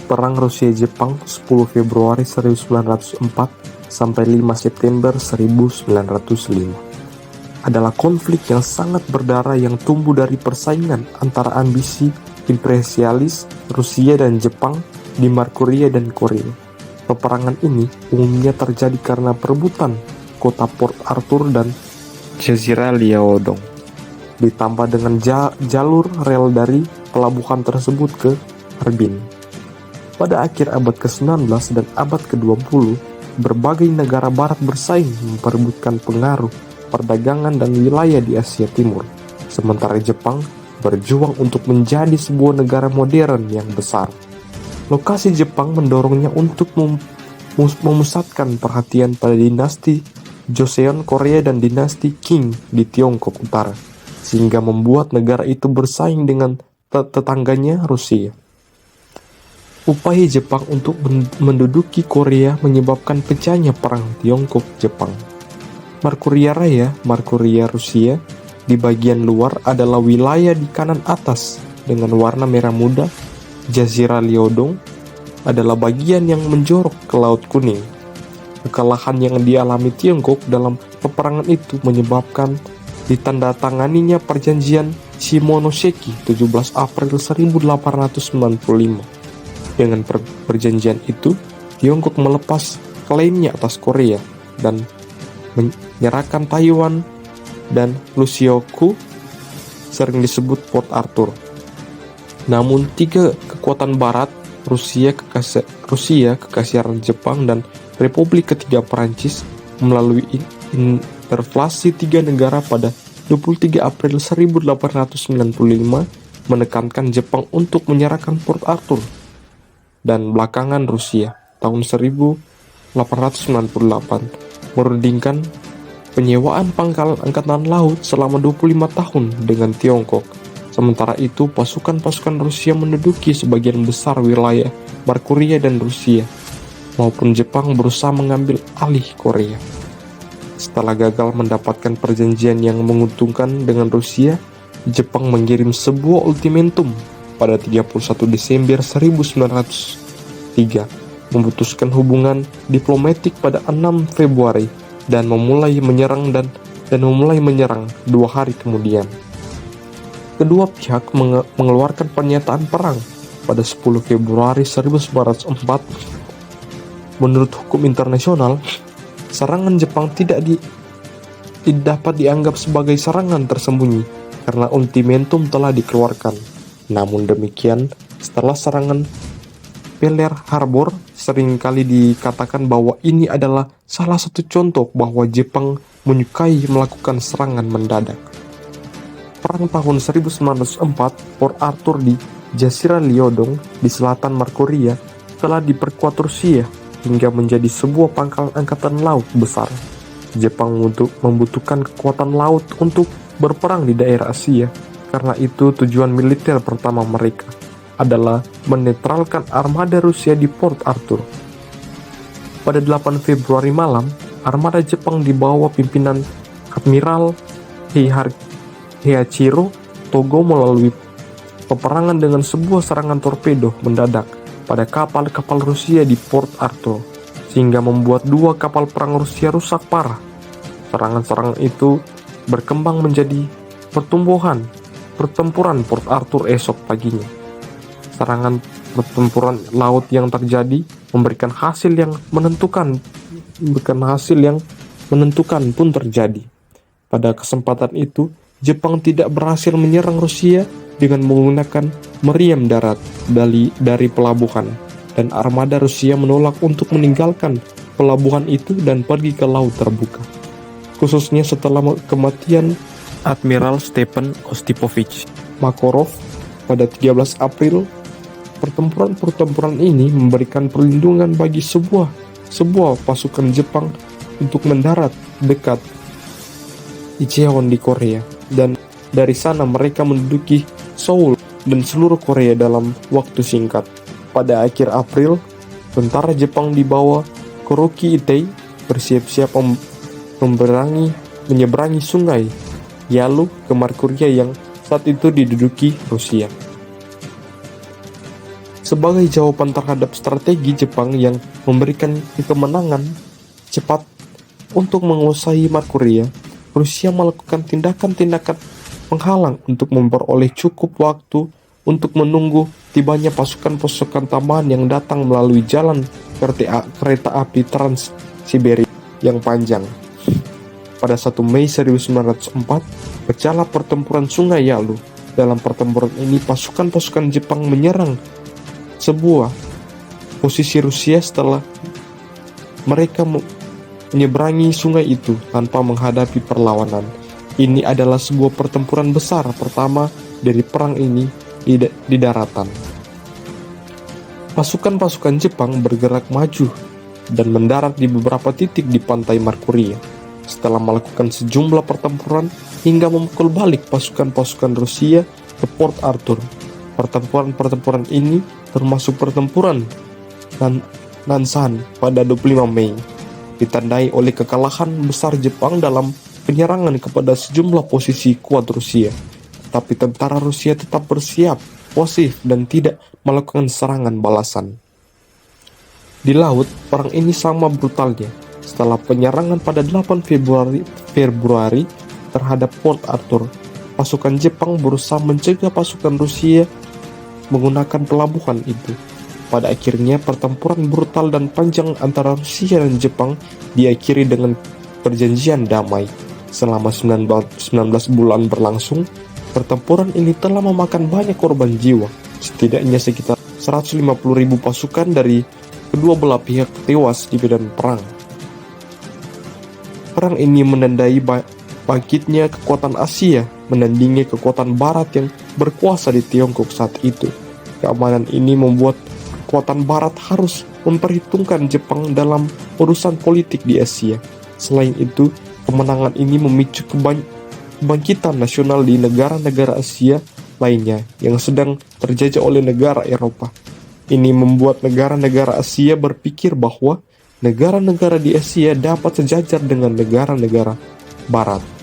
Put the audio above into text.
Perang Rusia-Jepang 10 Februari 1904 sampai 5 September 1905 adalah konflik yang sangat berdarah yang tumbuh dari persaingan antara ambisi imperialis Rusia dan Jepang di Manchuria dan Korea. Peperangan ini umumnya terjadi karena perebutan kota Port Arthur dan Jazirah Liaodong, ditambah dengan jalur rel dari pelabuhan tersebut ke Harbin. Pada akhir abad ke-19 dan abad ke-20, berbagai negara barat bersaing memperebutkan pengaruh, perdagangan, dan wilayah di Asia Timur, sementara Jepang berjuang untuk menjadi sebuah negara modern yang besar. Lokasi Jepang mendorongnya untuk memusatkan perhatian pada dinasti Joseon Korea dan dinasti Qing di Tiongkok Utara, sehingga membuat negara itu bersaing dengan tetangganya Rusia. Upaya Jepang untuk menduduki Korea menyebabkan pecahnya perang Tiongkok-Jepang. Manchuria Raya, Manchuria Rusia, di bagian luar adalah wilayah di kanan atas dengan warna merah muda. Jazirah Liaodong adalah bagian yang menjorok ke Laut Kuning. Kekalahan yang dialami Tiongkok dalam peperangan itu menyebabkan ditandatanganinya perjanjian Shimonoseki 17 April 1895. Dengan perjanjian itu, Tiongkok melepas klaimnya atas Korea dan menyerahkan Taiwan dan Lusyoku, sering disebut Port Arthur. Namun tiga kekuatan barat, Rusia, Kekaisaran Jepang, dan Republik Ketiga Perancis, melalui intervensi tiga negara pada 23 April 1895 menekankan Jepang untuk menyerahkan Port Arthur, dan belakangan Rusia tahun 1898 merundingkan penyewaan pangkalan angkatan laut selama 25 tahun dengan Tiongkok. Sementara itu, pasukan-pasukan Rusia menduduki sebagian besar wilayah Manchuria dan Rusia, maupun Jepang berusaha mengambil alih Korea. Setelah gagal mendapatkan perjanjian yang menguntungkan dengan Rusia, Jepang mengirim sebuah ultimatum pada 31 Desember 1903, memutuskan hubungan diplomatik pada 6 Februari dan memulai menyerang 2 hari kemudian. Kedua pihak mengeluarkan pernyataan perang pada 10 Februari 1904. Menurut hukum internasional, serangan Jepang tidak dapat dianggap sebagai serangan tersembunyi karena ultimatum telah dikeluarkan. Namun demikian, setelah serangan Pearl Harbor, seringkali dikatakan bahwa ini adalah salah satu contoh bahwa Jepang menyukai melakukan serangan mendadak. Perang tahun 1904, Port Arthur di Jazirah Liaodong di selatan Manchuria telah diperkuat Rusia hingga menjadi sebuah pangkalan angkatan laut besar. Jepang membutuhkan kekuatan laut untuk berperang di daerah Asia. Karena itu, tujuan militer pertama mereka adalah menetralkan armada Rusia di Port Arthur. Pada 8 Februari malam, armada Jepang di bawah pimpinan Admiral Heiichiro Togo melalui peperangan dengan sebuah serangan torpedo mendadak pada kapal-kapal Rusia di Port Arthur, sehingga membuat 2 kapal perang Rusia rusak parah. Serangan-serangan itu berkembang menjadi pertempuran Port Arthur esok paginya. Pertempuran laut yang terjadi memberikan hasil yang menentukan pun terjadi. Pada kesempatan itu, Jepang tidak berhasil menyerang Rusia dengan menggunakan meriam darat dari pelabuhan, dan armada Rusia menolak untuk meninggalkan pelabuhan itu dan pergi ke laut terbuka. Khususnya setelah kematian Admiral Stephen Ostipovich Makarov pada 13 April, pertempuran ini memberikan perlindungan bagi sebuah pasukan Jepang untuk mendarat dekat Incheon di Korea, dan dari sana mereka menduduki Seoul dan seluruh Korea dalam waktu singkat. Pada akhir April, tentara Jepang di bawah Kuroki Itei bersiap-siap menyeberangi sungai Yalu ke Manchuria yang saat itu diduduki Rusia. Sebagai jawaban terhadap strategi Jepang yang memberikan kemenangan cepat untuk menguasai Markorea, Rusia melakukan tindakan-tindakan menghalang untuk memperoleh cukup waktu untuk menunggu tibanya pasukan-pasukan tambahan yang datang melalui jalan kereta api Trans-Siberia yang panjang. Pada 1 Mei 1904, pecahlah pertempuran Sungai Yalu. Dalam pertempuran ini, pasukan-pasukan Jepang menyerang sebuah posisi Rusia setelah mereka menyeberangi sungai itu tanpa menghadapi perlawanan. Ini adalah sebuah pertempuran besar pertama dari perang ini di daratan. Pasukan-pasukan Jepang bergerak maju dan mendarat di beberapa titik di pantai Markorea. Setelah melakukan sejumlah pertempuran hingga memukul balik pasukan-pasukan Rusia ke Port Arthur. Pertempuran-pertempuran ini termasuk pertempuran Nansan pada 25 Mei, ditandai oleh kekalahan besar Jepang dalam penyerangan kepada sejumlah posisi kuat Rusia. Tetapi tentara Rusia tetap bersiap, pasif, dan tidak melakukan serangan balasan. Di laut, perang ini sama brutalnya. Setelah penyerangan pada 8 Februari terhadap Port Arthur, pasukan Jepang berusaha mencegah pasukan Rusia menggunakan pelabuhan itu. Pada akhirnya, pertempuran brutal dan panjang antara Rusia dan Jepang diakhiri dengan perjanjian damai. Selama 19 bulan berlangsung, pertempuran ini telah memakan banyak korban jiwa. Setidaknya sekitar 150.000 pasukan dari kedua belah pihak tewas di medan perang. Perang ini menandai bangkitnya kekuatan Asia menandingi kekuatan Barat yang berkuasa di Tiongkok saat itu. Keamanan ini membuat kekuatan Barat harus memperhitungkan Jepang dalam urusan politik di Asia. Selain itu, kemenangan ini memicu kebangkitan nasional di negara-negara Asia lainnya yang sedang terjajah oleh negara Eropa. Ini membuat negara-negara Asia berpikir bahwa negara-negara di Asia dapat sejajar dengan negara-negara Barat.